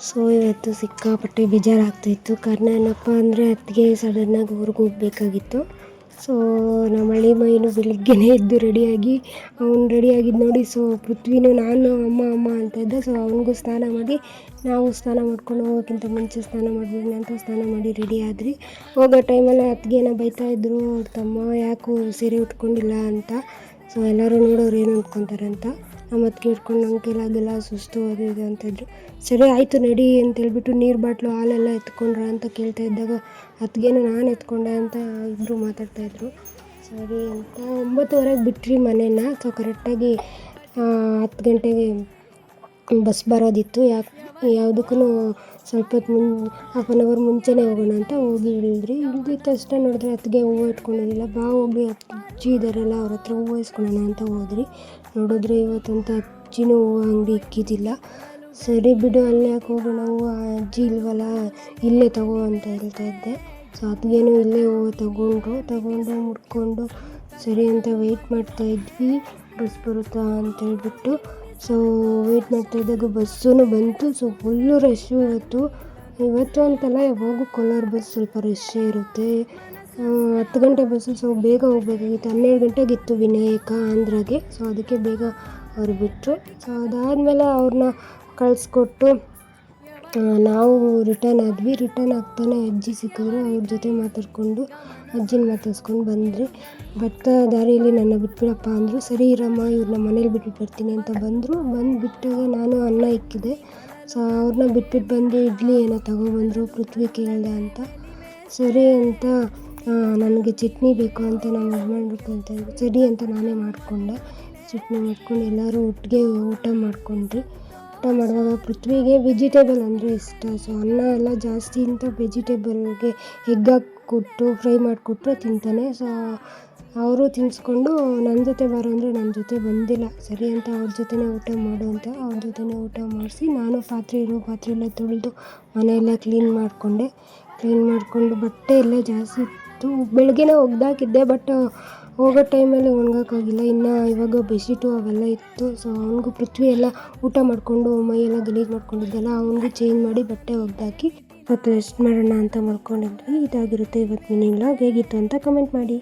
So ಇವತ್ತು ಸಿಕ್ಕಾಪಟ್ಟೆ ಬೇಜಾರಾಗ್ತಾಯಿತ್ತು. ಕಾರಣ ಏನಪ್ಪ ಅಂದರೆ ಅತ್ತಿಗೆ ಸಡನ್ನಾಗಿ ಊರಿಗೆ ಹೋಗಬೇಕಾಗಿತ್ತು. ಸೊ ನಮ್ಮ ಹಳ್ಳಿ ಮೈನು ಬೆಳಿಗ್ಗೆನೇ ಎದ್ದು ರೆಡಿಯಾಗಿ ಅವ್ನು ರೆಡಿಯಾಗಿದ್ದು ನೋಡಿ. ಸೊ ಪೃಥ್ವಿನೂ ನಾನು ಅಮ್ಮ ಅಂತ ಇದ್ದ. ಸೊ ಅವನಿಗೂ ಸ್ನಾನ ಮಾಡಿ ನಾವು ಸ್ನಾನ ಮಾಡ್ಕೊಂಡು ಹೋಗೋಕ್ಕಿಂತ ಮುಂಚೆ ಸ್ನಾನ ಮಾಡಿಬಿಡಿ ಅಂತ ಸ್ನಾನ ಮಾಡಿ ರೆಡಿ ಆದ್ರಿ. ಹೋಗೋ ಟೈಮಲ್ಲಿ ಅತ್ತಿಗೆನ ಬೈತಾಯಿದ್ರು ಅವ್ರ ತಮ್ಮ ಯಾಕೋ ಸೀರೆ ಉಟ್ಕೊಂಡಿಲ್ಲ ಅಂತ. ಸೊ ಎಲ್ಲರೂ ನೋಡೋರು ಏನು ಅಂದ್ಕೊತಾರೆ ಅಂತ. ನಮ್ಮ ಅತ್ತಿಗೆ ಇಟ್ಕೊಂಡು ನಮ್ಮ ಕೈಲಾಗೆಲ್ಲ ಸುಸ್ತು ಅದು ಇದು ಅಂತಿದ್ರು. ಸರಿ ಆಯಿತು ನಡಿ ಅಂತೇಳ್ಬಿಟ್ಟು ನೀರು ಬಾಟ್ಲು ಹಾಲೆಲ್ಲ ಎತ್ಕೊಂಡ್ರ ಅಂತ ಕೇಳ್ತಾ ಇದ್ದಾಗ ಅತ್ತಿಗೆನೂ ನಾನು ಎತ್ಕೊಂಡೆ ಅಂತ ಇಬ್ಬರು ಮಾತಾಡ್ತಾಯಿದ್ರು. ಸರಿ ಅಂತ 9:30ಗೆ ಬಿಟ್ರಿ ಮನೇನ. ಸೊ ಕರೆಕ್ಟಾಗಿ 10 ಗಂಟೆಗೆ ಬಸ್ ಬರೋದಿತ್ತು. ಯಾವುದಕ್ಕೂ ಸ್ವಲ್ಪ ಹೊತ್ತು ಹಾಫ್ ಆನ್ ಅವರ್ ಮುಂಚೆನೇ ಹೋಗೋಣ ಅಂತ ಹೋಗಿ ಇಳಿದ್ರಿ. ಇಳಿದ ತಕ್ಷಣ ನೋಡಿದ್ರೆ ಅತ್ತಿಗೆ ಹೂವು ಇಟ್ಕೊಂಡಿರಲಿಲ್ಲ. ಬಾ ಹೋಗಿ ಅಜ್ಜಿ ಇದ್ದಾರಲ್ಲ ಅವ್ರ ಹತ್ರ ಹೂವು ಇಸ್ಕೊಳ್ಳೋಣ ಅಂತ ಹೋದ್ರಿ. ನೋಡಿದ್ರೆ ಇವತ್ತಂತ ಅಜ್ಜಿನೂ ಹೂವು ಅಂಗಡಿ ಇಕ್ಕಿದ್ದಿಲ್ಲ. ಸರಿ ಬಿಡು ಅಲ್ಲೇ ಯಾಕೆ ಹೋಗೋಣ, ಹೂವು ಅಜ್ಜಿ ಇಲ್ವಲ್ಲ ಇಲ್ಲೇ ತಗೋ ಅಂತ ಹೇಳ್ತಾ ಇದ್ದೆ. ಸೊ ಅತ್ತಿಗೆನೂ ಇಲ್ಲೇ ಹೂವು ತಗೊಂಡು ಮುಡ್ಕೊಂಡು ಸರಿ ಅಂತ ವೆಯ್ಟ್ ಮಾಡ್ತಾಯಿದ್ವಿ ಬಸ್ ಬರುತ್ತಾ ಅಂತೇಳ್ಬಿಟ್ಟು. ಸೊ ವೆಯ್ಟ್ ಮಾಡ್ತಾಯಿದ್ದಾಗ ಬಸ್ಸೂ ಬಂತು. ಸೊ ಫುಲ್ಲು ರಶ್ಶು ಇವತ್ತು ಅಂತಲ್ಲ ಯಾವಾಗೂ ಕೋಲಾರ ಬಸ್ ಸ್ವಲ್ಪ ರಶ್ಶೇ ಇರುತ್ತೆ. 10 ಗಂಟೆ ಬಸ್ಸು. ಸೊ ಬೇಗ ಹೋಗಬೇಕಾಗಿತ್ತು. 12 ಗಂಟೆಗಿತ್ತು ವಿನಾಯಕ ಆಂಧ್ರಾಗೆ. ಸೊ ಅದಕ್ಕೆ ಬೇಗ ಅವ್ರು ಬಿಟ್ಟರು. ಸೊ ಅದಾದಮೇಲೆ ಅವ್ರನ್ನ ಕಳಿಸ್ಕೊಟ್ಟು ನಾವು ರಿಟರ್ನ್ ಆದ್ವಿ. ರಿಟರ್ನ್ ಆಗ್ತಾನೆ ಅಜ್ಜಿ ಸಿಕ್ಕಿದ್ರು. ಅವ್ರ ಜೊತೆ ಮಾತಾಡಿಕೊಂಡು ಅಜ್ಜಿನ ಮಾತಾಡ್ಸ್ಕೊಂಡು ಬಂದ್ರಿ. ಬರ್ತಾ ದಾರಿಯಲ್ಲಿ ನನ್ನ ಬಿಟ್ಬಿಡಪ್ಪ ಅಂದರು. ಸರಿ ಇರಮ್ಮ ಇವ್ರನ್ನ ಮನೇಲಿ ಬಿಟ್ಬಿಟ್ಟು ಬರ್ತೀನಿ ಅಂತ ಬಂದರು. ಬಿಟ್ಟಾಗ ನಾನು ಅನ್ನ ಇಕ್ಕಿದೆ. ಸೊ ಅವ್ರನ್ನ ಬಿಟ್ಬಿಟ್ಟು ಬಂದು ಇಡ್ಲಿ ಏನೋ ತಗೊಬಂದರು. ಪೃಥ್ವಿ ಕೇಳ್ದೆ ಅಂತ. ಸರಿ ಅಂತ ನನಗೆ ಚಟ್ನಿ ಬೇಕು ಅಂತ ನಮ್ಮ ಯಜಮಾನ್ರು ಅಂತ ಇದ್ರು. ಸರಿ ಅಂತ ನಾನೇ ಮಾಡಿಕೊಂಡೆ. ಚಟ್ನಿ ಮಾಡ್ಕೊಂಡು ಎಲ್ಲರೂ ಒಟ್ಟಿಗೆ ಊಟ ಮಾಡ್ಕೊಂಡ್ರಿ. ಊಟ ಮಾಡುವಾಗ ಪೃಥ್ವಿಗೆ ವೆಜಿಟೇಬಲ್ ಅಂದರೆ ಇಷ್ಟ. ಸೊ ಅನ್ನ ಎಲ್ಲ ಜಾಸ್ತಿ ಅಂತ ವೆಜಿಟೇಬಲ್ಗೆ ಎಗ್ ಹಾಕ್ಕೊಟ್ಟು ಫ್ರೈ ಮಾಡಿಕೊಟ್ರೆ ತಿಂತಾನೆ. ಸೊ ಅವರು ತಿನ್ನಿಸ್ಕೊಂಡು ನನ್ನ ಜೊತೆ ಬರೋ ಅಂದರೆ ನನ್ನ ಜೊತೆ ಬಂದಿಲ್ಲ. ಸರಿ ಅಂತ ಅವ್ರ ಜೊತೆನೇ ಊಟ ಮಾಡು ಅಂತ ಅವ್ರ ಜೊತೆನೇ ಊಟ ಮಾಡಿಸಿ ನಾನು ಪಾತ್ರೆ ಎಲ್ಲ ತೊಳೆದು ಮನೆಯೆಲ್ಲ ಕ್ಲೀನ್ ಮಾಡಿಕೊಂಡು ಬಟ್ಟೆ ಎಲ್ಲ ಜಾಸ್ತಿ ಇತ್ತು. ಬೆಳಗ್ಗೆನೇ ಒಗ್ದಾಕಿದ್ದೆ. ಬಟ್ ಹೋಗೋ ಟೈಮಲ್ಲಿ ಒಣಗೋಕ್ಕಾಗಿಲ್ಲ. ಇನ್ನು ಇವಾಗ ಬೆಡ್ಶೀಟು ಅವೆಲ್ಲ ಇತ್ತು. ಸೊ ಅವನಿಗೂ ಪೃಥ್ವಿ ಎಲ್ಲ ಊಟ ಮಾಡಿಕೊಂಡು ಮೈಯೆಲ್ಲ ಗಲೀಜು ಮಾಡ್ಕೊಂಡಿದ್ದೆಲ್ಲ ಅವನಿಗೂ ಚೇಂಜ್ ಮಾಡಿ ಬಟ್ಟೆ ಒಗ್ದಾಕಿ ಇವತ್ತು ರೆಸ್ಟ್ ಮಾಡೋಣ ಅಂತ ಮಾಡ್ಕೊಂಡಿದ್ವಿ. ಇದಾಗಿರುತ್ತೆ ಇವತ್ತು ಮಿನಿ ವ್ಲಾಗ್. ಹೇಗಿತ್ತು ಅಂತ ಕಮೆಂಟ್ ಮಾಡಿ.